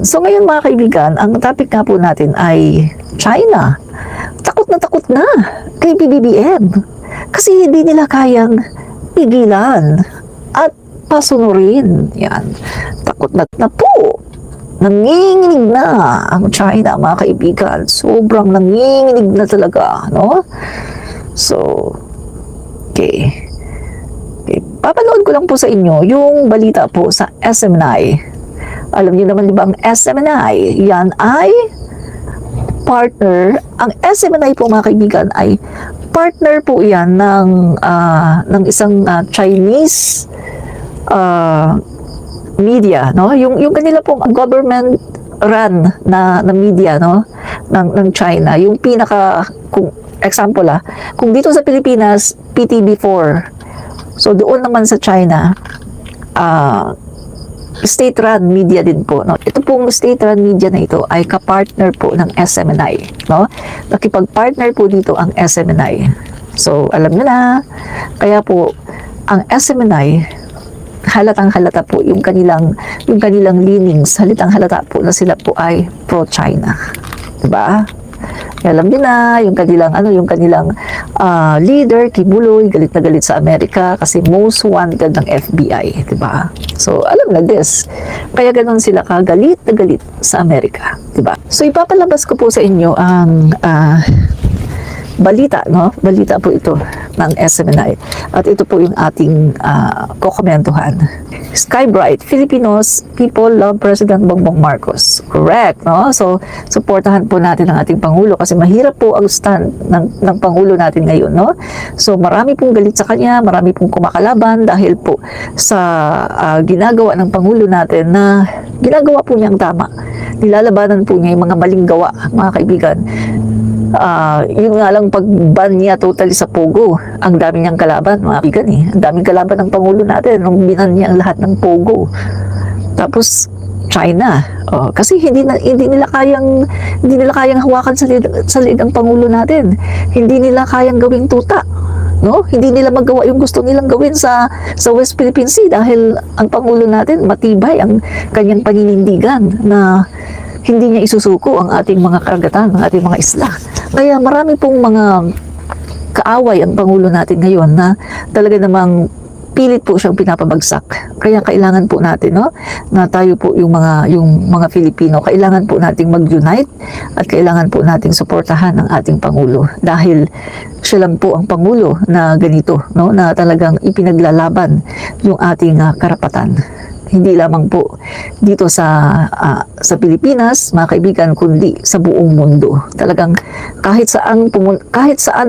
So ngayon mga kaibigan, ang topic nga po natin ay China. Takot na kay PBBM kasi hindi nila kayang pigilan at pasunurin. Yan. Takot na po. Nanginginig na ang China mga kaibigan. Sobrang nanginginig na talaga, no? So, okay. Papanood ko lang po sa inyo yung balita po sa SMNI. Alam niyo naman di ba ang SMNI? Yan ay partner. Ang SMNI po mga kaibigan ay partner po yan ng isang Chinese media, no? Yung kanila pong government run na media, no? ng China. Yung kung example kung dito sa Pilipinas, PTV4. So doon naman sa China, state-run media din po, no? Ito pong state-run media na ito ay kapartner po ng SMNI, no? Nakipag-partner po dito ang SMNI. So, alam nyo na, kaya po, ang SMNI, halatang-halata po yung kanilang leanings, halatang-halata po na sila po ay pro-China. Diba? Alam din na yung kanilang leader Kibuloy galit na galit sa Amerika kasi most wanted ng FBI, 'di ba? So alam na this. Kaya ganoon sila kagalit na galit sa Amerika, 'di ba? So ipapalabas ko po sa inyo ang balita, no? Balita po ito ng SMNI. At ito po yung ating kokomentuhan. Skybright, Filipinos, people love President Bongbong Marcos. Correct, no? So, suportahan po natin ang ating Pangulo kasi mahirap po ang stand ng Pangulo natin ngayon, no? So, marami pong galit sa kanya, marami pong kumakalaban dahil po sa ginagawa ng Pangulo natin na ginagawa po niyang tama. Nilalabanan po niya yung mga maling gawa, mga kaibigan. Yun nga lang pag-ban niya totally sa Pogo, ang dami niyang kalaban, mga kaibigan ang daming kalaban ng Pangulo natin nung binan niya ang lahat ng Pogo. Tapos China, kasi hindi nila kayang hawakan sa liig ang Pangulo natin. Hindi nila kayang gawing tuta, no? Hindi nila magawa yung gusto nilang gawin sa West Philippine Sea dahil ang Pangulo natin matibay ang kanyang paninindigan na hindi niya isusuko ang ating mga karagatan, ang ating mga isla. Kaya marami pong mga kaaway ang Pangulo natin ngayon na talaga namang pilit po siyang pinapabagsak. Kaya kailangan po natin, no, na tayo po yung mga Filipino, kailangan po nating mag-unite at kailangan po nating suportahan ang ating Pangulo dahil siya lang po ang Pangulo na ganito, no, na talagang ipinaglalaban yung ating karapatan. Hindi lamang po dito sa Pilipinas, mga kaibigan, kundi sa buong mundo. Talagang kahit saan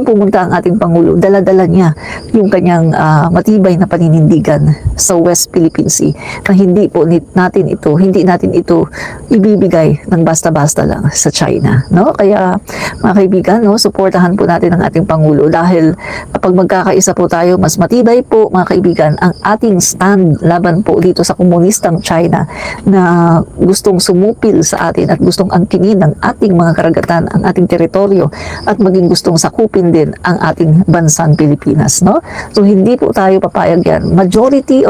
pumunta ang ating Pangulo, dala-dala niya yung kanyang matibay na paninindigan sa West Philippine Sea na hindi natin ito ibibigay ng basta-basta lang sa China, no? Kaya mga kaibigan, no, suportahan po natin ang ating Pangulo dahil kapag magkakaisa po tayo, mas matibay po mga kaibigan ang ating stand laban po dito sa komunistang China na gustong sumupil sa atin at gustong angkinin ang ating mga karagatan, ang ating teritoryo at maging gustong sakupin din ang ating bansang Pilipinas, no? So hindi po tayo papayag yan. Majority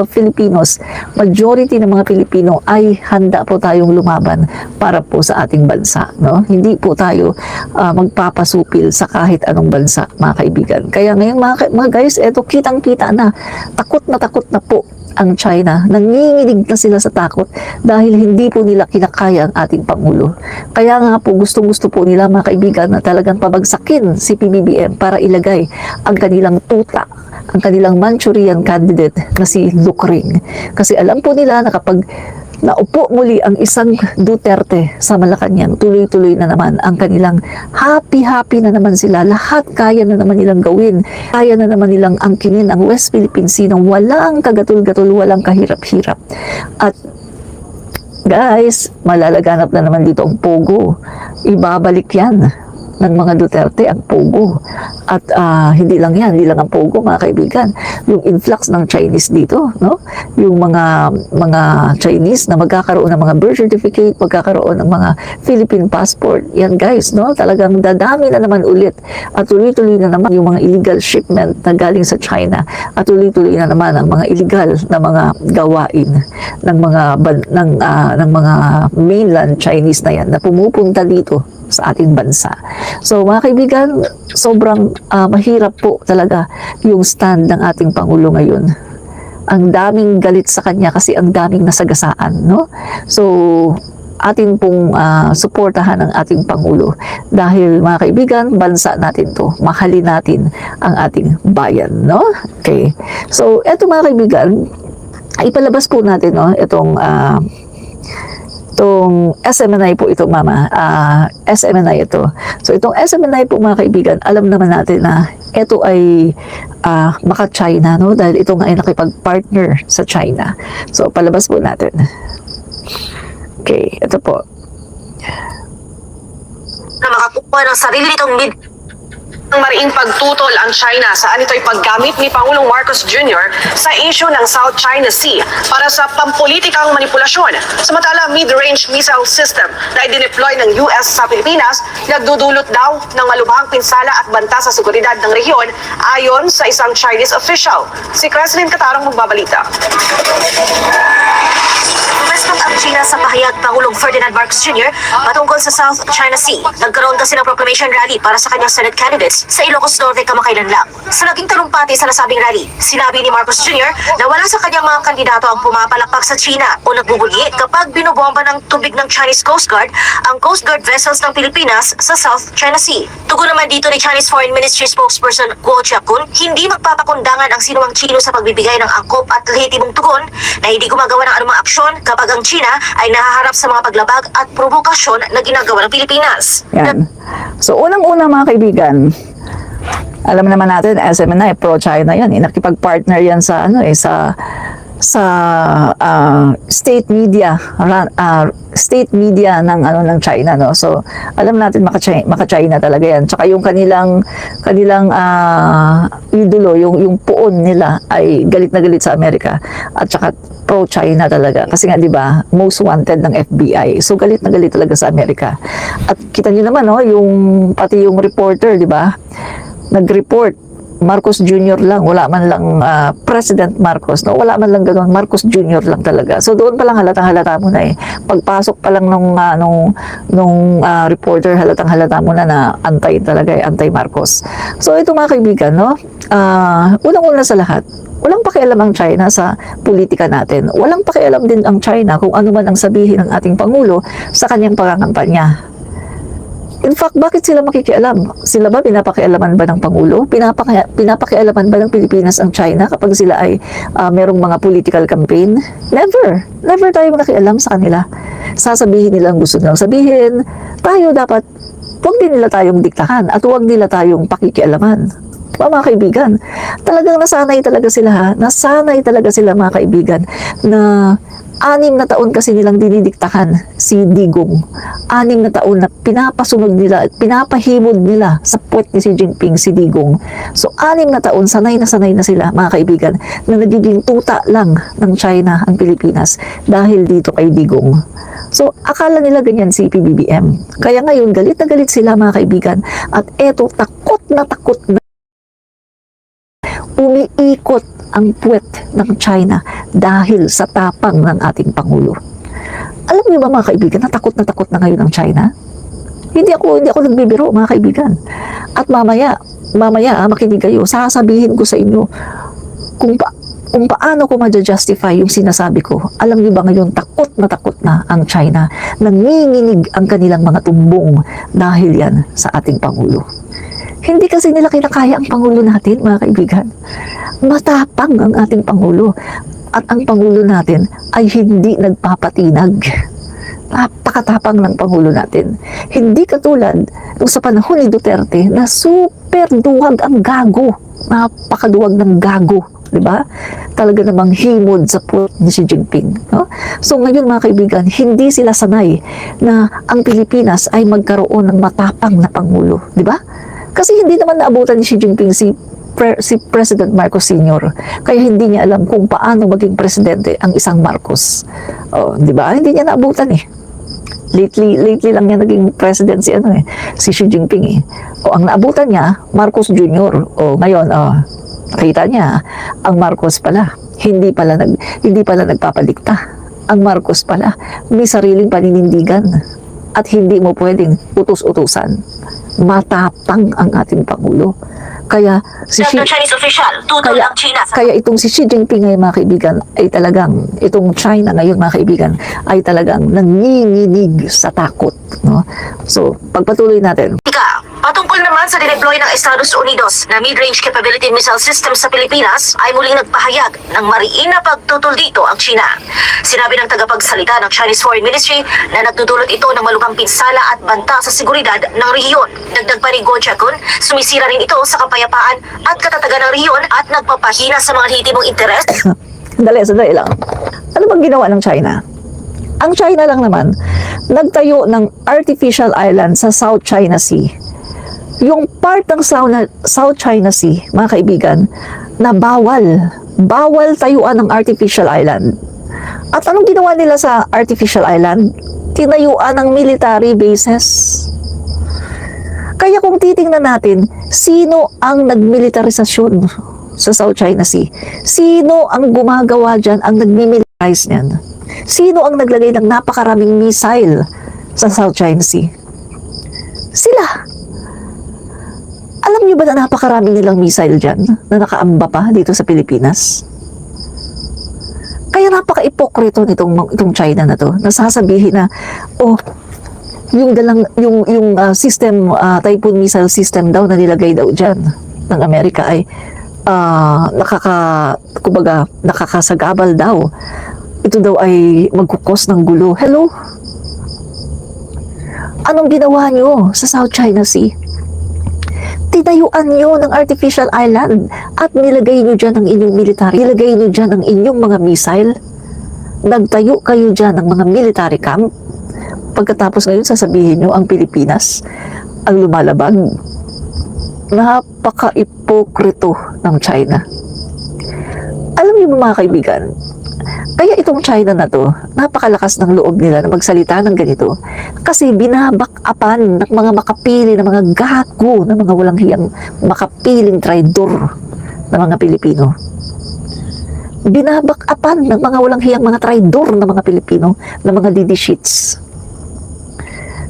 ng mga Pilipino ay handa po tayong lumaban para po sa ating bansa, no? Hindi po tayo magpapasupil sa kahit anong bansa, mga kaibigan. Kaya ngayon mga guys, eto kitang-kita na takot na po ang China. Nanginginig na sila sa takot dahil hindi po nila kinakaya ang ating Pangulo. Kaya nga po gustong-gusto po nila mga kaibigan na talagang pabagsakin si PBBM para ilagay ang kanilang tuta, ang kanilang Manchurian candidate na si Lucring. Kasi alam po nila na kapag naupo muli ang isang Duterte sa Malacanang, tuloy-tuloy na naman ang kanilang happy na naman sila. Lahat kaya na naman nilang gawin. Kaya na naman nilang angkinin ang West Philippine Sea ng walang kagatul-gatul, walang kahirap-hirap. At guys, malalaganap na naman dito ang Pogo. Ibabalik yan ng mga Duterte ang Pogo. At hindi lang ang Pogo, mga kaibigan. yung influx ng Chinese dito, no? Yung mga Chinese na magkakaroon ng mga birth certificate, magkakaroon ng mga Philippine passport. Yan guys, no? Talagang dadami na naman ulit at tuloy-tuloy na naman yung mga illegal shipment na galing sa China at tuloy-tuloy na naman ang mga illegal na mga gawain ng mga mainland Chinese na yan na pumupunta dito sa ating bansa. So mga kaibigan, sobrang mahirap po talaga yung stand ng ating Pangulo ngayon. Ang daming galit sa kanya kasi ang daming nasagasaan, no? So atin pong suportahan ang ating Pangulo dahil mga kaibigan, bansa natin to, mahalin natin ang ating bayan, no? Okay. So eto mga kaibigan, ipalabas po natin, no, itong SMNI po ito, mama. SMNI ito. So itong SMNI po mga kaibigan, alam naman natin na ito ay maka-China, no? Dahil ito nga ay nakipag-partner sa China. So palabas po natin. Okay, ito po. Na makakuha ng sarili nitong ang mariing pagtutol ang China saan ito'y paggamit ni Pangulong Marcos Jr. sa issue ng South China Sea para sa pampolitikang manipulasyon. Samantala, mid-range missile system na idineploy ng US sa Pilipinas nagdudulot daw ng malubhang pinsala at banta sa seguridad ng rehiyon ayon sa isang Chinese official. Si Creslin Catarong magbabalita. Umestong ang China sa pahayag Pangulong Ferdinand Marcos Jr. patungkol sa South China Sea. Nagkaroon kasi ng proclamation rally para sa kanyang Senate candidates sa Ilocos Norte kamakailan lang. Sa naging talumpati sa nasabing rally, sinabi ni Marcos Jr. na wala sa kanyang mga kandidato ang pumapalakpak sa China o nagbubulyi kapag binobomba ng tubig ng Chinese Coast Guard ang Coast Guard vessels ng Pilipinas sa South China Sea. Tugon naman dito ni Chinese Foreign Ministry spokesperson Guo Jiakun, hindi magpapakundangan ang sinumang Chino sa pagbibigay ng angkop at lehitimong tugon na hindi gumagawa ng anumang aksyon kapag ang China ay nahaharap sa mga paglabag at provokasyon na ginagawa ng Pilipinas. Yan. So unang-una mga kaibigan, alam naman natin SMNI pro-China yan, nakipag-partner yan sa state media ng China, no. So alam natin maka-China talaga yan. Tsaka yung kanilang idolo, yung puon nila ay galit na galit sa Amerika at tsaka pro-China talaga. Kasi nga 'di ba, most wanted ng FBI. So galit na galit talaga sa Amerika. At kita niyo naman, no, pati yung reporter, 'di ba? Nag-report Marcos Jr. lang, wala man lang President Marcos, no? Wala man lang ganoon, Marcos Jr. lang talaga. So doon pa lang halatang-halata mo na pagpasok pa lang nung reporter, halatang-halata mo na anti Marcos. So ito mga kaibigan, no? Unang-una sa lahat, walang pakialam ang China sa politika natin. Walang pakialam din ang China kung ano man ang sabihin ng ating Pangulo sa kanyang pangangampanya. In fact, bakit sila makikialam? Sila ba pinapakialaman ba ng Pangulo? Pinapakialaman ba ng Pilipinas ang China kapag sila ay merong mga political campaign? Never. Never tayong nakialam sa kanila. Sasabihin nila ang gusto nilang sabihin. Tayo dapat, huwag din nila tayong diktahan at huwag nila tayong pakikialaman. Mga kaibigan, talagang nasanay talaga sila, ha? Nasanay talaga sila mga kaibigan na 6 na taon kasi nilang dinidiktahan si Digong. 6 na taon na pinapasunod nila, pinapahimod nila sa puwet ni Xi Jinping si Digong. So 6 na taon, sanay na sila mga kaibigan na nagiging tuta lang ng China ang Pilipinas dahil dito kay Digong. So akala nila ganyan si PBBM. Kaya ngayon galit na galit sila mga kaibigan at eto takot na umiikot ang puwet ng China dahil sa tapang ng ating Pangulo. Alam niyo ba mga kaibigan, na takot na ngayon ang China? Hindi ako nagbibiro mga kaibigan. At mamaya makinig kayo, sasabihin ko sa inyo kung paano ko ma-justify yung sinasabi ko. Alam niyo ba ngayon, takot na ang China. Nanginginig ang kanilang mga tumbong dahil yan sa ating Pangulo. Hindi kasi nila kinakaya ang Pangulo natin, mga kaibigan. Matapang ang ating Pangulo. At ang Pangulo natin ay hindi nagpapatinag. Napakatapang ng Pangulo natin. Hindi katulad nung sa panahon ni Duterte na super duwag ang gago. Napakaduwag ng gago. Diba? Talaga namang himod sa puwet ni Xi Jinping. No? So ngayon mga kaibigan, hindi sila sanay na ang Pilipinas ay magkaroon ng matapang na Pangulo. Diba? Kasi hindi naman naabutan ni Xi Jinping si si President Marcos Sr. Kaya hindi niya alam kung paano maging presidente ang isang Marcos. Oh, di ba? Hindi niya naabutan eh. Lately lang niya naging president si Xi Jinping eh. O ang naabutan niya, Marcos Jr. O ngayon, nakita niya, ang Marcos pala, hindi pala nagpapalikta. Ang Marcos pala, may sariling paninindigan at hindi mo pwedeng utos-utusan. Matapang ang ating Pangulo. Kaya si Xi, Chinese official, tutol ang China sa kaya itong si Xi Jinping ngayon mga kaibigan ay talagang, itong China ngayon mga kaibigan ay talagang nanginginig sa takot. No? So, pagpatuloy natin. Patungkol naman sa dineploy ng Estados Unidos na mid-range capability missile system sa Pilipinas ay muling nagpahayag ng mariin na pagtutol dito ang China. Sinabi ng tagapagsalita ng Chinese Foreign Ministry na nagdudulot ito ng malubhang pinsala at banta sa seguridad ng rehiyon. Dagdag pa ni Go Chakun, sumisira rin ito sa kapayapaan at katatagan ng rehiyon at nagpapahina sa mga lehitimong interes. Sandali lang. Ano bang ginawa ng China? Ang China lang naman, nagtayo ng artificial island sa South China Sea. Yung part ng South China Sea, mga kaibigan, na bawal tayuan ng artificial island. At anong ginawa nila sa artificial island? Tinayuan ng military bases. Kaya kung titingnan natin, sino ang nagmilitarisasyon sa South China Sea? Sino ang gumagawa dyan, ang nagmimilitarize niyan? Sino ang naglagay ng napakaraming missile sa South China Sea? Sila. Alam niyo ba na napakarami nilang missile dyan na nakaamba pa dito sa Pilipinas? Kaya napaka-ipokrito itong China na to. Nasasabihin na, yung system, Typhoon missile system daw na nilagay daw dyan ng Amerika ay nakakasagabal daw. Ito daw ay magkukos ng gulo. Hello? Anong ginawa nyo sa South China Sea? Tinayuan nyo ng artificial island at nilagay nyo dyan ang inyong military. Nilagay nyo dyan ang inyong mga missile. Nagtayo kayo dyan ng mga military camp. Pagkatapos ngayon, sasabihin nyo ang Pilipinas ang lumalabag. Napaka-ipokrito ng China. Alam niyo mga kaibigan, kaya itong China na to, napakalakas ng loob nila na magsalita ng ganito kasi binabak-apan ng mga makapili, ng mga gago, ng mga walang hiyang makapiling traidor ng mga Pilipino. Binabak-apan ng mga walang hiyang mga traidor ng mga Pilipino, ng mga DD sheets.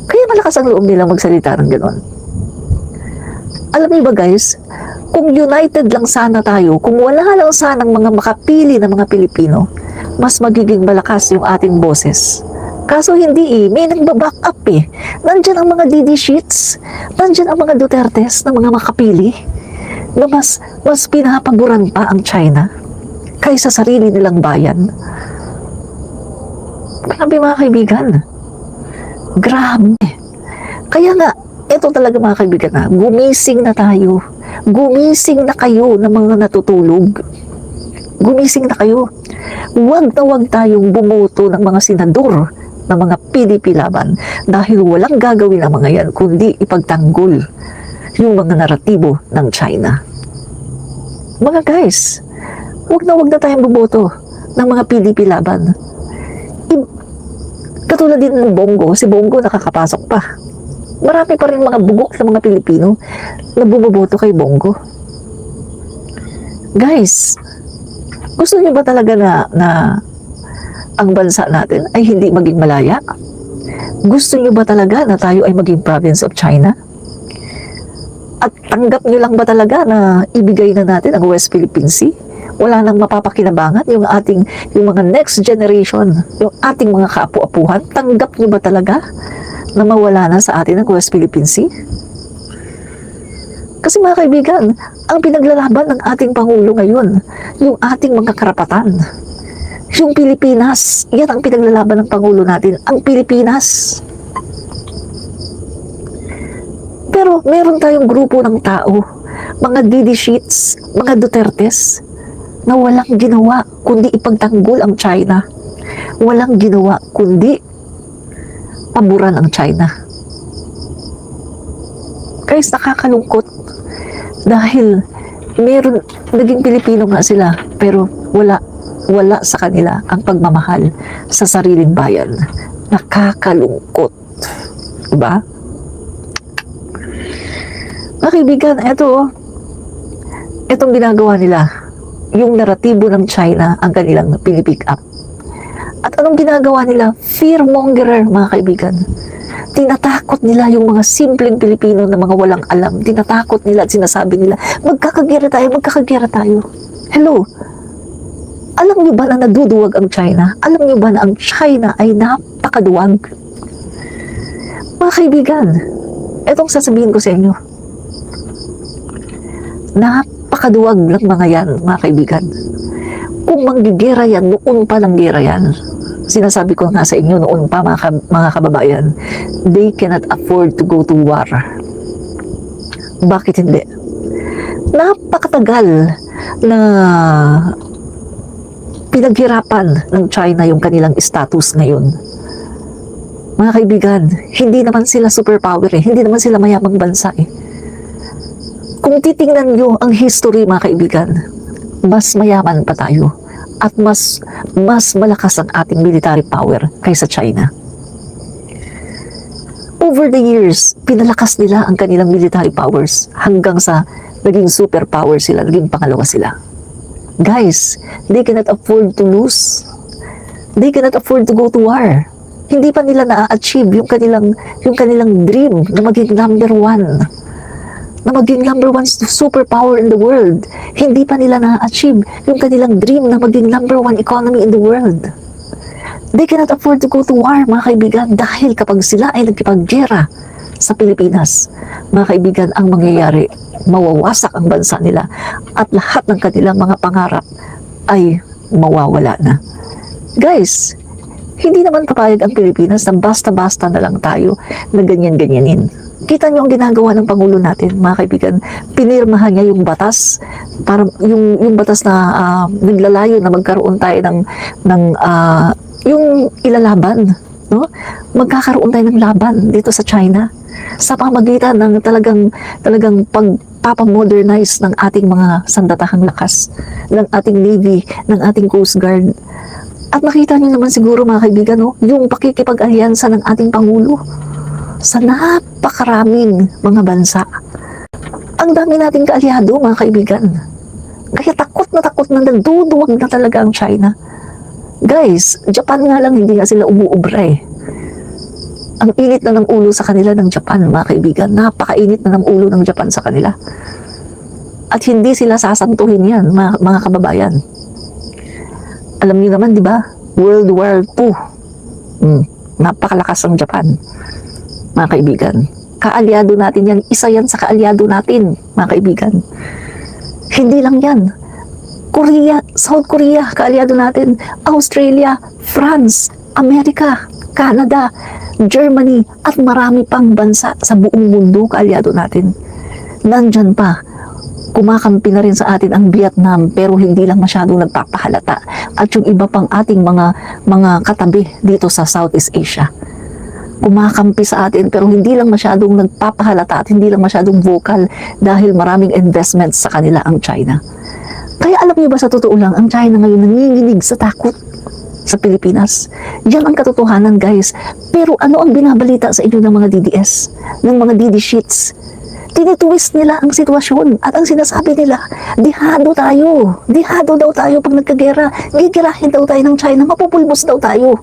Kaya malakas ang loob nila magsalita ng gano'n. Alam niyo ba guys, kung united lang sana tayo, kung wala lang sanang mga makapili ng mga Pilipino, mas magiging malakas yung ating boses. Kaso hindi may nagbaback up Nandyan ang mga DD sheets, nandyan ang mga Dutertes na mga makapili, na mas pinapaguran pa ang China kaysa sarili nilang bayan. Grabe mga kaibigan. Grabe. Kaya nga, ito talaga mga kaibigan gumising na tayo. Gumising na kayo ng mga natutulog. Gumising na kayo. Huwag tayong bumoto ng mga senador, ng mga PDP laban dahil walang gagawin ang mga yan kundi ipagtanggol yung mga naratibo ng China. Mga guys, huwag na tayong bumoto ng mga PDP laban. Katulad din ng Bongo, si Bongo nakakapasok pa. Marami pa rin mga bugok sa mga Pilipino na bumoboto kay Bongo. Guys, gusto niyo ba talaga na ang bansa natin ay hindi maging malaya? Gusto niyo ba talaga na tayo ay maging province of China? At tanggap niyo lang ba talaga na ibigay na natin ang West Philippine Sea? Wala nang mapapakinabangan yung mga next generation, yung ating mga kaapu-apuhan. Tanggap niyo ba talaga na mawala na sa atin ang West Philippine Sea? Kasi mga kaibigan, ang pinaglalaban ng ating Pangulo ngayon, yung ating mga karapatan, yung Pilipinas, yan ang pinaglalaban ng Pangulo natin, ang Pilipinas. Pero meron tayong grupo ng tao, mga DD sheets, mga Dutertes, na walang ginawa kundi ipagtanggol ang China. Walang ginawa kundi paboran ang China. Guys, nakakalungkot dahil meron, naging Pilipino nga sila, pero wala sa kanila ang pagmamahal sa sariling bayan. Nakakalungkot. Diba? Mga kaibigan, itong ginagawa nila, yung naratibo ng China ang kanilang pinipick up. At anong ginagawa nila? Fear-mongerer, mga kaibigan. Tinatakot nila yung mga simpleng Pilipino na mga walang alam. Tinatakot nila at sinasabi nila, magkakagera tayo. Hello? Alam niyo ba na naduduwag ang China? Alam niyo ba na ang China ay napakaduwag? Mga kaibigan, etong sasabihin ko sa inyo, napakaduwag ng mga yan, mga kaibigan. Kung manggigera yan, noon pa lang gera yan. Sinasabi ko nga sa inyo noon pa, mga kababayan, they cannot afford to go to war. Bakit hindi? Napakatagal na pinaghirapan ng China yung kanilang status ngayon. Mga kaibigan, hindi naman sila superpower hindi naman sila mayamang bansa Kung titingnan nyo ang history, mga kaibigan, mas mayaman pa tayo at mas malakas ang ating military power kaysa China. Over the years, pinalakas nila ang kanilang military powers hanggang sa naging superpower sila, naging pangalawa sila. Guys, they cannot afford to lose. They cannot afford to go to war. Hindi pa nila na-achieve yung kanilang dream na maging number one superpower in the world. Hindi pa nila na-achieve yung kanilang dream na maging number one economy in the world. They cannot afford to go to war, mga kaibigan, dahil kapag sila ay nagkipaggera sa Pilipinas, mga kaibigan, ang mangyayari, mawawasak ang bansa nila at lahat ng kanilang mga pangarap ay mawawala na. Guys, hindi naman papayag ang Pilipinas na basta-basta na lang tayo na ganyan-ganyanin. Kita niyo ang ginagawa ng Pangulo natin, mga kaibigan. Pinirmahan niya yung batas, para yung batas na naglalayo na magkaroon tayo ng yung ilalaban, no? Magkakaroon tayo ng laban dito sa China sa pamagitan ng talagang pagpapamodernize ng ating mga sandatahang lakas, ng ating Navy, ng ating Coast Guard. At nakita niyo naman siguro, mga kaibigan, no? Yung pakikipag-alyansa ng ating Pangulo sa napakaraming mga bansa. Ang dami nating kaalyado, mga kaibigan. Kaya takot na nagduduwag na talaga ang China. Guys, Japan nga lang, hindi nga sila umuubra Ang init na ng ulo sa kanila ng Japan, mga kaibigan. Napakainit na ng ulo ng Japan sa kanila. At hindi sila sasantuhin yan, mga kababayan. Alam niyo naman, di ba? World War II. Napakalakas ang Japan, mga kaibigan. Kaalyado natin yan. Isa yan sa kaalyado natin, mga kaibigan. Hindi lang yan. Korea, South Korea, kaalyado natin. Australia, France, Amerika, Canada, Germany, at marami pang bansa sa buong mundo, kaalyado natin. Nandyan pa, kumakampi na rin sa atin ang Vietnam, pero hindi lang masyadong nagpapahalata. At yung iba pang ating mga katabi dito sa Southeast Asia. Kumakampi sa atin, pero hindi lang masyadong nagpapahalata at hindi lang masyadong vocal dahil maraming investments sa kanila ang China. Kaya alam niyo ba, sa totoo lang, ang China ngayon nanginginig sa takot sa Pilipinas. Yan ang katotohanan, guys. Pero ano ang binabalita sa inyo ng mga DDS, ng mga DD sheets? Tinitwist nila ang sitwasyon at ang sinasabi nila, dihado daw tayo pag nagkagera, gigirahin daw tayo ng China, mapupulbos daw tayo.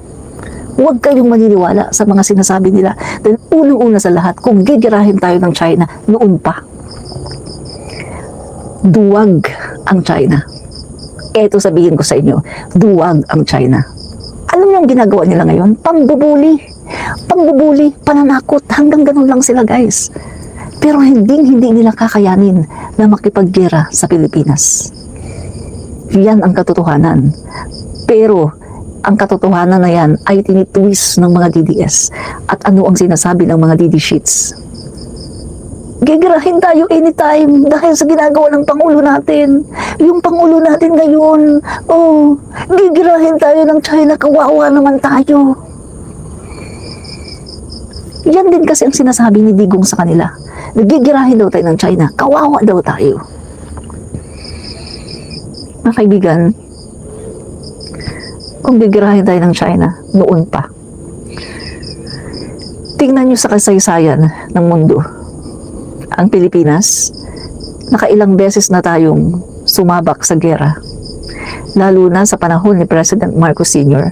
Huwag kayong maniniwala sa mga sinasabi nila. Dahil unang-una sa lahat, kung gigirahin tayo ng China, noon pa, duwag ang China. Eto sabihin ko sa inyo, duwag ang China. Alam niyo ang ginagawa nila ngayon? Pangbubuli, pananakot, hanggang ganun lang sila, guys. Pero hindi nila kakayanin na makipaggera sa Pilipinas. Yan ang katotohanan. Pero ang katotohanan na yan ay tinitwist ng mga DDS. At ano ang sinasabi ng mga DD sheets? Gigirahin tayo anytime dahil sa ginagawa ng Pangulo natin. Yung Pangulo natin ngayon, gigirahin tayo ng China, kawawa naman tayo. Yan din kasi ang sinasabi ni Digong sa kanila. Nagigirahin daw tayo ng China, kawawa daw tayo. Mga kaibigan, kung gigirahin tayo ng China, noon pa. Tingnan nyo sa kasaysayan ng mundo. Ang Pilipinas, nakailang beses na tayong sumabak sa gera. Lalo na sa panahon ni President Marcos Sr.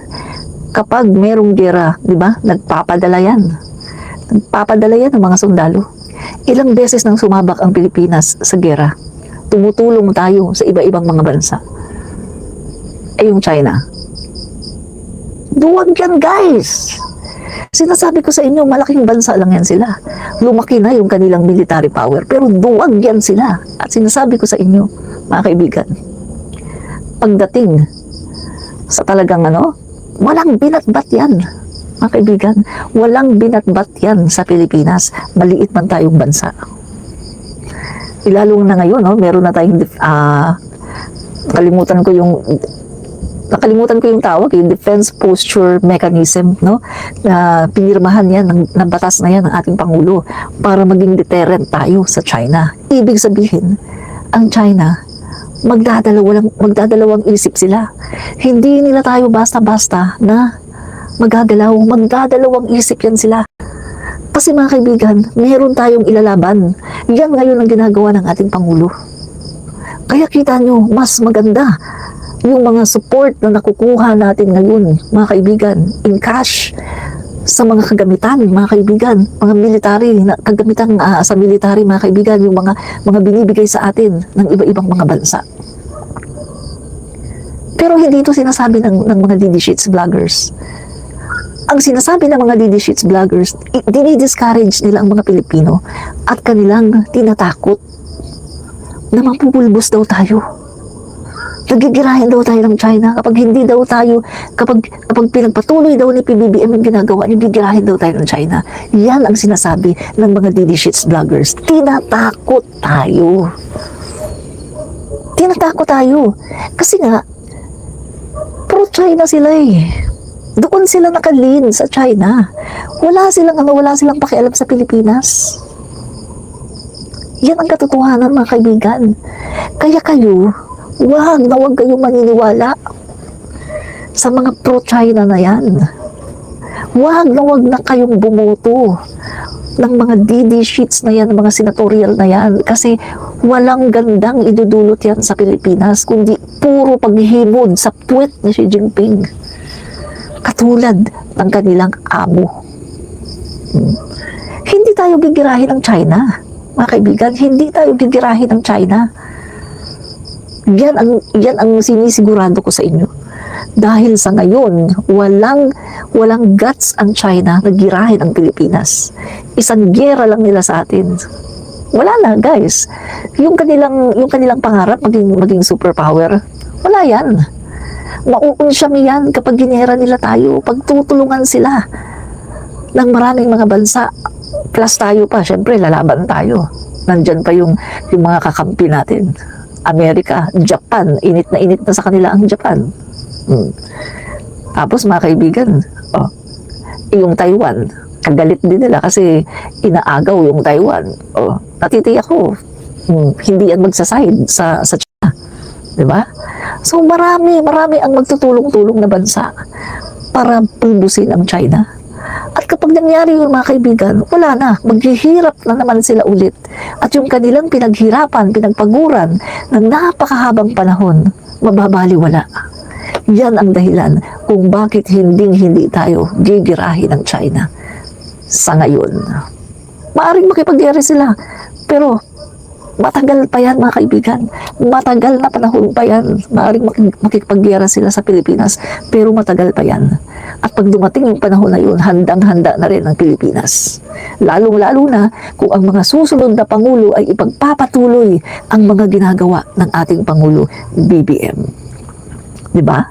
Kapag merong gera, di ba, nagpapadala yan. Nagpapadala yan ng mga sundalo. Ilang beses nang sumabak ang Pilipinas sa gera. Tumutulong tayo sa iba-ibang mga bansa. Ay yung China. Duwag yan, guys! Sinasabi ko sa inyo, malaking bansa lang yan sila. Lumaki na yung kanilang military power, pero duwag yan sila. At sinasabi ko sa inyo, mga kaibigan, pagdating sa talagang walang binatbat yan. Mga kaibigan, walang binatbat yan sa Pilipinas. Maliit man tayong bansa. Ilalong na ngayon, meron na tayong nakalimutan ko yung tawag, yung Defense Posture Mechanism, na pinirmahan yan ng batas na yan ng ating Pangulo para maging deterrent tayo sa China. Ibig sabihin, ang China, magdadalawang isip sila. Hindi nila tayo basta-basta na magdadalawang isip yan sila. Kasi mga kaibigan, meron tayong ilalaban. Yan ngayon ang ginagawa ng ating Pangulo. Kaya kita nyo, mas maganda yung mga support na nakukuha natin ngayon, mga kaibigan, in cash, sa mga kagamitan, mga kaibigan, mga military, na kagamitan sa military, mga kaibigan, yung mga binibigay sa atin ng iba-ibang mga bansa. Pero hindi ito sinasabi ng mga DD Sheets vloggers. Ang sinasabi ng mga DD Sheets vloggers, dinidiscourage nila ang mga Pilipino at kanilang tinatakot na mapupulbos daw tayo. Nagigirahin daw tayo ng China kapag hindi daw tayo, kapag pinagpatuloy daw ni PBBM yung ginagawa, nagigirahin daw tayo ng China. Yan ang sinasabi ng mga DD Sheets vloggers. Tinatakot tayo. Tinatakot tayo. Kasi nga, pro-China sila eh. Doon sila nakalin sa China. Wala silang pakialam sa Pilipinas. Yan ang katotohanan, mga kaibigan. Kaya kayo, wag kayong maniniwala sa mga pro-China na yan. Wag na kayong bumoto ng mga DD Sheets na yan, mga senatorial na yan. Kasi walang gandang idudulot yan sa Pilipinas, kundi puro paghihimod sa puwet ni Xi Jinping. Katulad ng kanilang amo. Hindi tayo gigirahin ng China, mga kaibigan. Hindi tayo gigirahin ng China. Yan ang sinisigurado ko sa inyo. Dahil sa ngayon, walang guts ang China na girahin ang Pilipinas. Isang gera lang nila sa atin. Wala na, guys. Yung kanilang pangarap maging superpower, wala yan. Mauunsyami yan kapag ginera nila tayo, pagtutulungan sila ng maraming mga bansa. Plus tayo pa, syempre, lalaban tayo. Nandyan pa yung mga kakampi natin. Amerika, Japan, init na sa kanila ang Japan. Tapos mga kaibigan, yung Taiwan, kagalit din nila kasi inaagaw yung Taiwan. Natitiyak ko, hindi yan magsaside sa China. Diba? So marami ang magtutulong-tulong na bansa para pulbusin ang China. At kapag nangyari yun, mga kaibigan, wala na, maghihirap na naman sila ulit. At yung kanilang pinaghirapan, pinagpaguran ng napakahabang panahon, mababaliwala. Yan ang dahilan kung bakit hindi tayo gigirahin ng China sa ngayon. Maaring makipagyari sila, pero matagal pa yan, mga kaibigan. Matagal na panahon pa yan. Maaring makipagyera sila sa Pilipinas, pero matagal pa yan. At pag dumating yung panahon na yun, handang-handa na rin ang Pilipinas. Lalong-lalo na kung ang mga susunod na Pangulo ay ipagpapatuloy ang mga ginagawa ng ating Pangulo, BBM. Diba?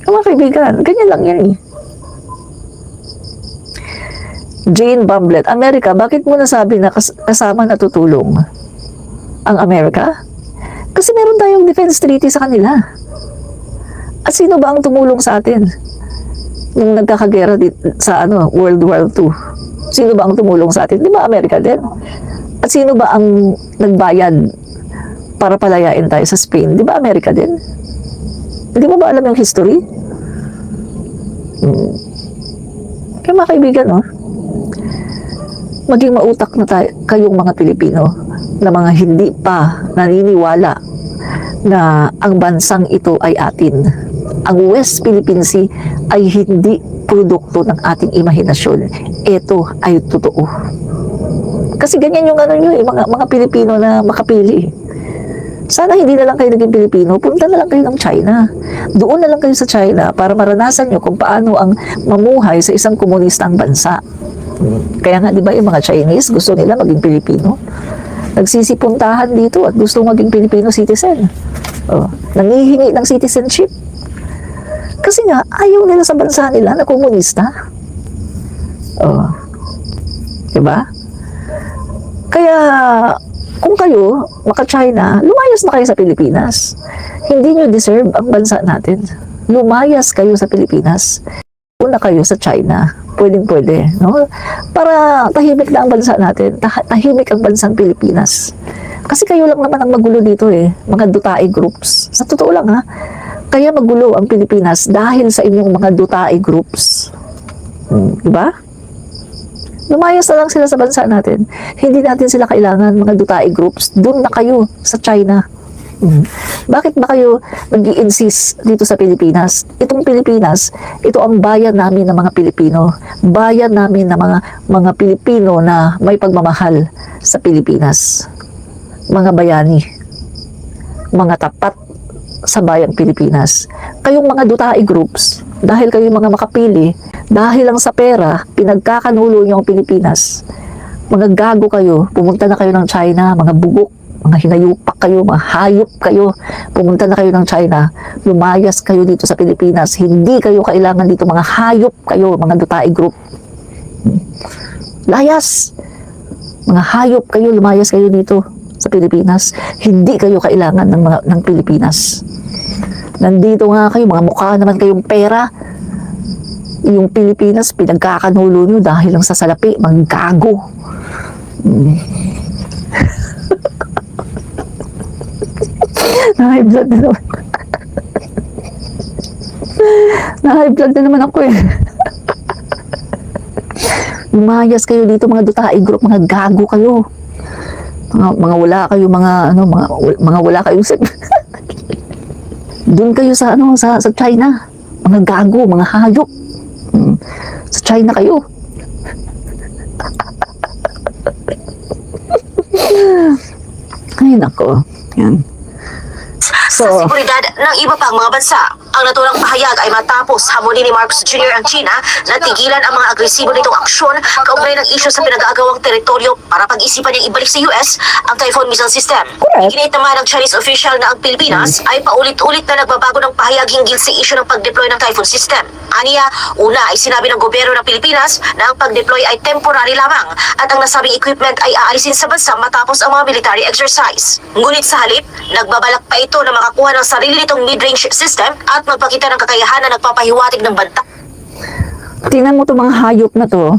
Mga kaibigan, ganyan lang yan eh. Jane Bumblet, Amerika, bakit mo nasabi na kasama natutulong ang Amerika? Kasi meron tayong defense treaty sa kanila. At sino ba ang tumulong sa atin nung nagkakagera sa World War II? Sino ba ang tumulong sa atin? Di ba Amerika din? At sino ba ang nagbayad para palayain tayo sa Spain. Di ba Amerika din? Hindi mo ba alam yung history? Kaya mga kaibigan, no? Maging mautak na tayo, kayong mga Pilipino na mga hindi pa naniniwala na ang bansang ito ay atin. Ang West Philippine Sea ay hindi produkto ng ating imahinasyon. Ito ay totoo. Kasi ganyan yung ano nyo, mga Pilipino na makapili. Sana hindi na lang kayo naging Pilipino, punta na lang kayo ng China. Doon na lang kayo sa China para maranasan nyo kung paano ang mamuhay sa isang komunistang bansa. Kaya nga, di ba, yung mga Chinese, gusto nila maging Pilipino. Nagsisipuntahan dito at gusto maging Filipino citizen. Nangihingi ng citizenship. Kasi nga, ayaw nila sa bansa nila na komunista. Diba? Kaya, kung kayo, maka-China, lumayas na kayo sa Pilipinas. Hindi nyo deserve ang bansa natin. Lumayas kayo sa Pilipinas. Una kayo sa China. Pwedeng-pwede, no? Para tahimik na ang bansa natin. Tahimik ang bansang Pilipinas. Kasi kayo lang naman ang magulo dito eh. Mga dutae groups. Sa totoo lang ha. Kaya magulo ang Pilipinas dahil sa inyong mga dutae groups. Diba? Lumayas na lang sila sa bansa natin. Hindi natin sila kailangan, mga dutae groups. Doon na kayo sa China. Bakit ba kayo nag-i-insist dito sa Pilipinas? Itong Pilipinas, ito ang bayan namin ng mga Pilipino. Bayan namin ng mga Pilipino na may pagmamahal sa Pilipinas. Mga bayani. Mga tapat sa bayang Pilipinas. Kayong mga dutae groups, dahil kayong mga makapili, dahil lang sa pera, pinagkakanulo niyo ang Pilipinas. Mga gago kayo, pumunta na kayo ng China, mga bugok, mga hinayupak kayo, mga hayop kayo, pumunta na kayo ng China, lumayas kayo dito sa Pilipinas, hindi kayo kailangan dito, mga hayop kayo, mga dutae group. Layas! Mga hayop kayo, lumayas kayo dito sa Pilipinas, hindi kayo kailangan ng Pilipinas. Nandito nga kayo, mga mukha naman kayong pera. Yung Pilipinas, pinagkakanulo nyo dahil lang sa salapi, mga gago. Na-high blood na naman. Na-high blood na naman ako eh. Lumayas kayo dito, mga dutae group, mga gago kayo. Mga wala kayo, mga wala kayo sa... Doon kayo sa sa China. Mga gago, mga hayop. Sa China kayo. Ay nako. Yan. Sa seguridad ng iba pang mga bansa, ang naturang pahayag ay matapos hamunin ni Marcos Jr. ang China na tigilan ang mga agresibo nitong aksyon kaugnay ng isyu sa pinag-aagawang teritoryo para pag-isipan niyang ibalik sa US ang Typhoon missile system. Iginit naman ng Chinese official na ang Pilipinas ay paulit-ulit na nagbabago ng pahayag hinggil sa isyu ng pag-deploy ng Typhoon system. Aniya, una ay sinabi ng gobyerno ng Pilipinas na ang pag-deploy ay temporary lamang at ang nasabing equipment ay aalisin sa bansa matapos ang mga military exercise. Ngunit sa halip, nagbabalak pa ito na makakuha ng sarili nitong mid-range system at magpakita ng kakayahan na nagpapahiwatig ng banta. Tingnan mo itong mga hayop na to.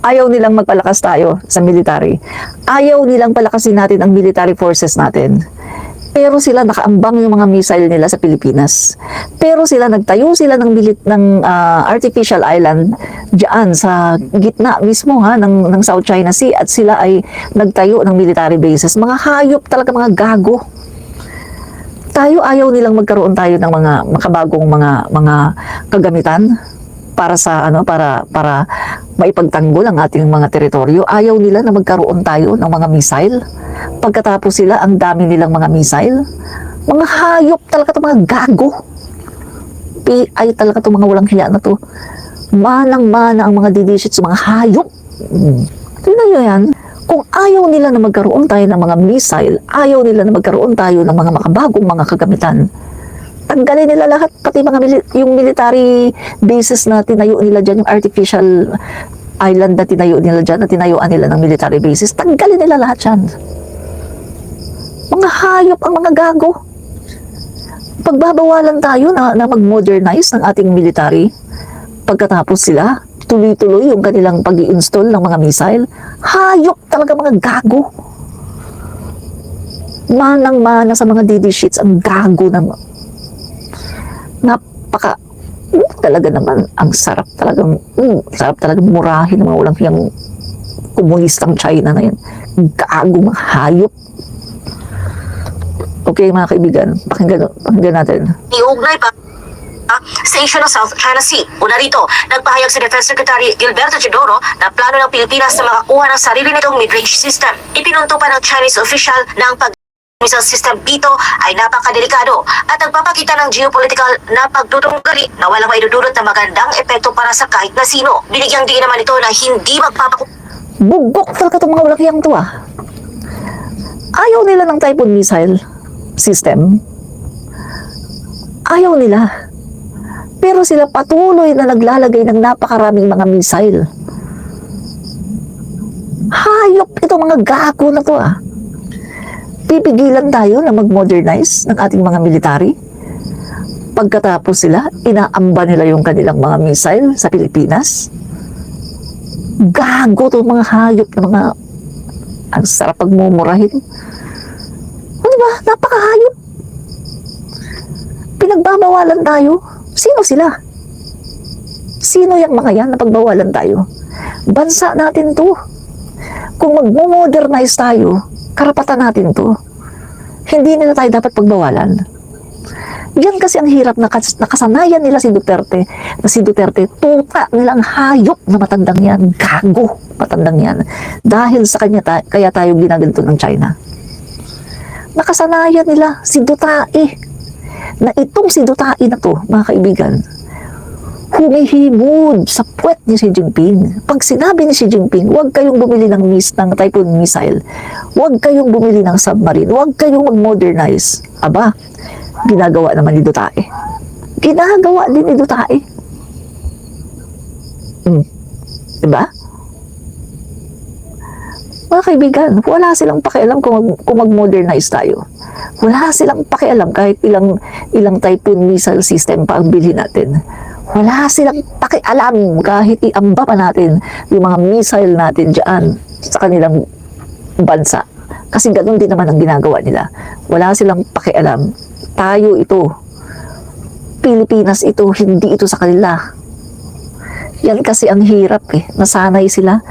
Ayaw nilang magpalakas tayo sa military. Ayaw nilang palakasin natin ang military forces natin. Pero sila nakaambang yung mga missile nila sa Pilipinas. Pero sila nagtayo sila ng artificial island diyan sa gitna mismo ng South China Sea at sila ay nagtayo ng military bases. Mga hayop talaga, mga gago. Tayo ayaw nilang magkaroon tayo ng mga makabagong mga kagamitan para sa para maipagtanggol ang ating mga teritoryo. Ayaw nila na magkaroon tayo ng mga missile. Pagkatapos sila, ang dami nilang mga missile. Mga hayop talaga 'to, mga gago. PI talaga 'to, mga walang hiya na 'to. Manang-mana ang mga didishits, mga hayop. Tingnan nyo yan. Kung ayaw nila na magkaroon tayo ng mga missile, ayaw nila na magkaroon tayo ng mga makabagong mga kagamitan, tanggalin nila lahat, pati yung military bases na tinayo nila dyan, yung artificial island na tinayo nila dyan, na tinayuan nila ng military bases, tanggalin nila lahat yan. Mga hayop ang mga gago. Pagbabawalan tayo na mag-modernize ng ating military, pagkatapos sila, tuloy-tuloy yung kanilang pag-i-install ng mga missile. Hayop talaga, mga gago. Manang-mana sa mga DD sheets, ang gago ng napaka talaga naman, ang sarap talagang murahin ng mga walang hiyang komunistang China na yan. Gago, mga hayop. Okay, mga kaibigan, pakinggan natin. Iugnay pa sa issue ng South China Sea. Una rito, nagpahayag si Defense Secretary Gilberto Chodoro na plano ng Pilipinas na makakuha ng sarili nitong mid-range system. Ipinunto pa ng Chinese official na ang missile system dito ay napakadelikado at nagpapakita ng geopolitical na pagdudunggali na walang maidudulot na magandang epekto para sa kahit na sino. Binigyang diin naman ito na hindi Bugok talaga itong mga walakiyang to ah. Ayaw nila ng Typhoon missile system. Ayaw nila. Pero sila patuloy na naglalagay ng napakaraming mga missile. Hayop itong mga gago na to ah. Pipigilan tayo na mag-modernize ng ating mga military. Pagkatapos sila, inaamba nila yung kanilang mga missile sa Pilipinas. Gago to mga hayop na mga ang sarap pagmumurahin. O diba? Napakahayop. Pinagbabawalan tayo. Sino sila? Sino yung mga yan na pagbawalan tayo? Bansa natin to. Kung mag-modernize tayo, karapatan natin to. Hindi nila tayo dapat pagbawalan. Yan kasi ang hirap na nakasanayan nila si Duterte. Na si Duterte, tuta nilang hayop na matandang yan. Gago, matandang yan. Dahil sa kanya, kaya tayo ginaganto ng China. Nakasanayan nila si Dutae. Na itong si Dutae na to, mga kaibigan, humihimod sa puwet ni Xi Jinping. Pag sinabi ni Xi Jinping, huwag kayong bumili ng Typhoon missile, huwag kayong bumili ng submarine, huwag kayong mag-modernize. Aba, ginagawa naman ni Dutae. Ginagawa din ni Dutae. Diba? Mga kaibigan, wala silang pakialam kung mag-modernize tayo. Wala silang pakialam kahit ilang Typhoon missile system pa ang bilhin natin. Wala silang pakialam kahit iamba pa natin yung mga missile natin dyan sa kanilang bansa. Kasi ganun din naman ang ginagawa nila. Wala silang pakialam. Tayo ito. Pilipinas ito, hindi ito sa kanila. Yan kasi ang hirap eh. Nasanay sila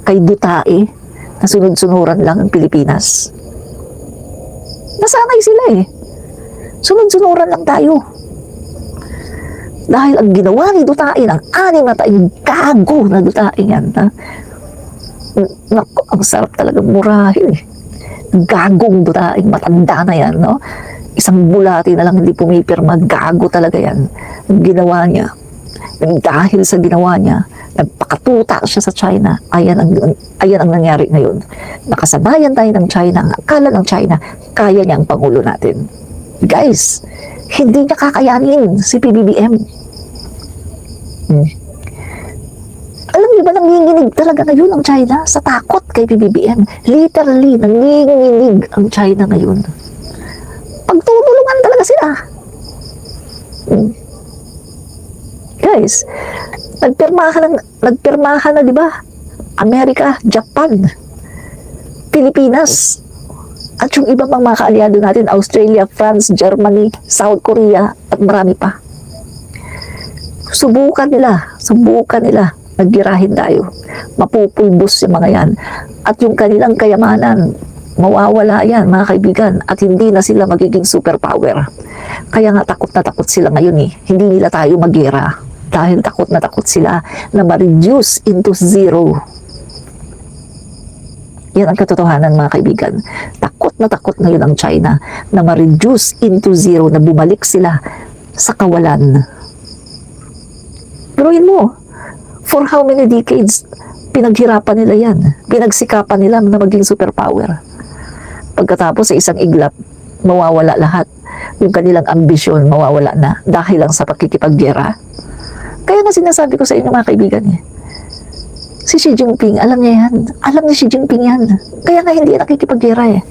kay Dutae na sunod-sunuran lang ang Pilipinas. Nasanay sila eh. Sunod-sunuran lang tayo. Dahil ang ginawa ni Dutae ng 6 na taong gago na Dutae yan. Ha? Naku, ang sarap talagang murahin eh. Gagong Dutae, matanda na yan, no? Isang bulati na lang hindi pumipirma, gago talaga yan. Ang ginawa niya. Dahil sa ginawa niya, nagpakatuta siya sa China. Ayan ang nangyari ngayon. Nakasabayan tayo ng China. Ang akala ng China, kaya niya ang Pangulo natin. Guys, hindi niya kakayanin si PBBM. Alam niyo ba, nanginginig talaga ngayon ang China sa takot kay PBBM. Literally, nanginginig ang China ngayon. Pagtutulungan talaga sila. Guys, nagpirmahan na, di ba? Amerika, Japan, Pilipinas, at yung iba pang mga kaalyado natin, Australia, France, Germany, South Korea, at marami pa. Subukan nila, naggirahin tayo. Mapupulbos yung mga yan. At yung kanilang kayamanan, mawawala yan, mga kaibigan, at hindi na sila magiging superpower. Kaya nga takot na takot sila ngayon eh. Hindi nila tayo mag-gira. Dahil takot na takot sila na ma-reduce into zero. Yan ang katotohanan, mga kaibigan. Takot na takot ngayon ang China na ma-reduce into zero, na bumalik sila sa kawalan. Pero mo, for how many decades pinaghirapan nila yan? Pinagsikapan nila na maging superpower. Pagkatapos sa isang iglap, mawawala lahat. Yung kanilang ambisyon, mawawala na dahil lang sa pakikipaggera. Kaya nga sinasabi ko sa inyo, mga kaibigan eh. Si Xi Jinping, alam niya yan. Alam ni Xi Jinping yan. Kaya nga hindi nakikipaggera eh.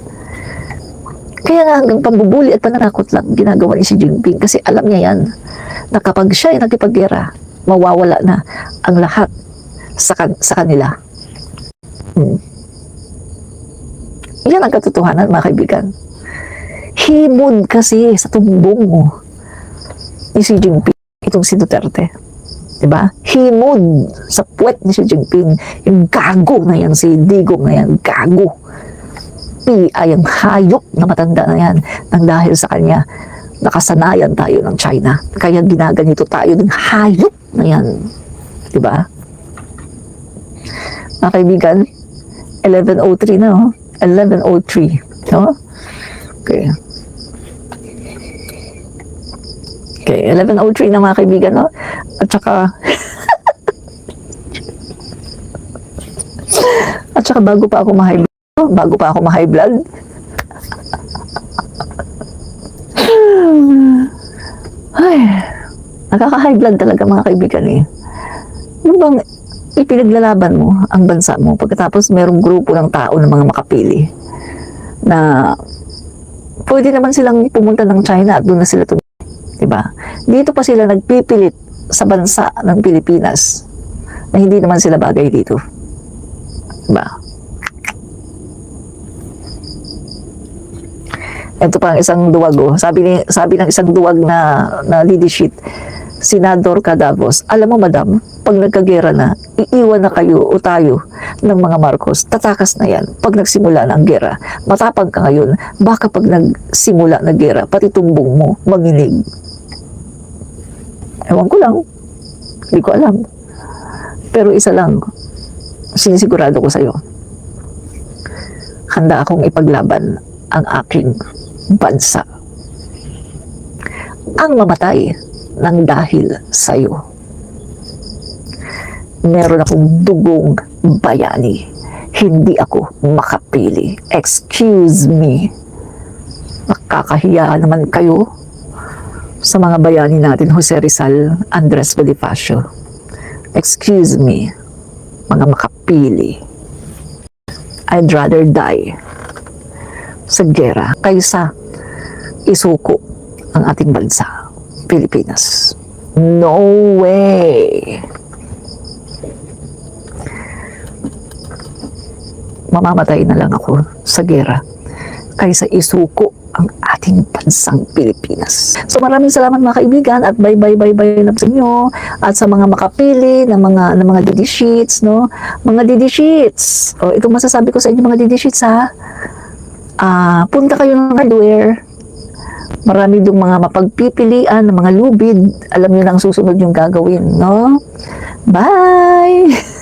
Kaya nga hanggang pambubuli at pananakot lang ginagawa ni Xi Jinping. Kasi alam niya yan na kapag siya ay nakipaggera, mawawala na ang lahat sa kanila. Yan ang katotohanan, mga kaibigan. himod kasi sa tumbong mo ni Xi Jinping, itong si Duterte. Diba? Himod sa puwet ni Xi Jinping. Yung gago na yan, si Digong na yan, gago. Ay ang hayop na matanda na yan nang dahil sa kanya nakasanayan tayo ng China. Kaya ginaganito tayo ng hayop na yan. Diba? Mga kaibigan, 11:03 na, oh. 11:03. No? Okay. Okay, 11:03 na mga kaibigan, no? At saka at saka bago pa ako ma-high blood, ay, nakaka-high blood talaga mga kaibigan eh. Ano bang ipinaglalaban mo ang bansa mo pagkatapos merong grupo ng tao ng mga makapili na pwede naman silang pumunta ng China at doon na sila diba? Dito pa sila nagpipilit sa bansa ng Pilipinas na hindi naman sila bagay dito. Diba? Ito pa ang isang duwag, oh. Sabi ng isang duwag na leadership, Senador Cadavos, alam mo madam, pag nagkagera na, iiwan na kayo o tayo ng mga Marcos, tatakas na yan. Pag nagsimula na ang gera, matapang ka ngayon, baka pag nagsimula na gera, pati tumbong mo, manginig. Ewan ko lang, hindi ko alam. Pero isa lang, sinisigurado ko sa'yo, handa akong ipaglaban ang aking bansa. Ang mamatay ng dahil sa'yo. Meron akong dugong bayani. Hindi ako makapili. Excuse me. Nakakahiya naman kayo sa mga bayani natin, Jose Rizal, Andres Bonifacio. Excuse me, mga makapili. I'd rather die sa gera kaysa isuko ang ating bansa, Pilipinas. No way! Mamamatay na lang ako sa gera kaysa isuko ang ating bansang Pilipinas. So maraming salamat mga kaibigan at bye na sa inyo at sa mga makapili ng mga DD sheets, no? Mga DD sheets. O itong masasabi ko sa inyo mga DD sheets ha. Punta kayo ng hardware. Marami dong mga mapagpipilian ng mga lubid. Alam niyo na ang susunod yung gagawin, no? Bye!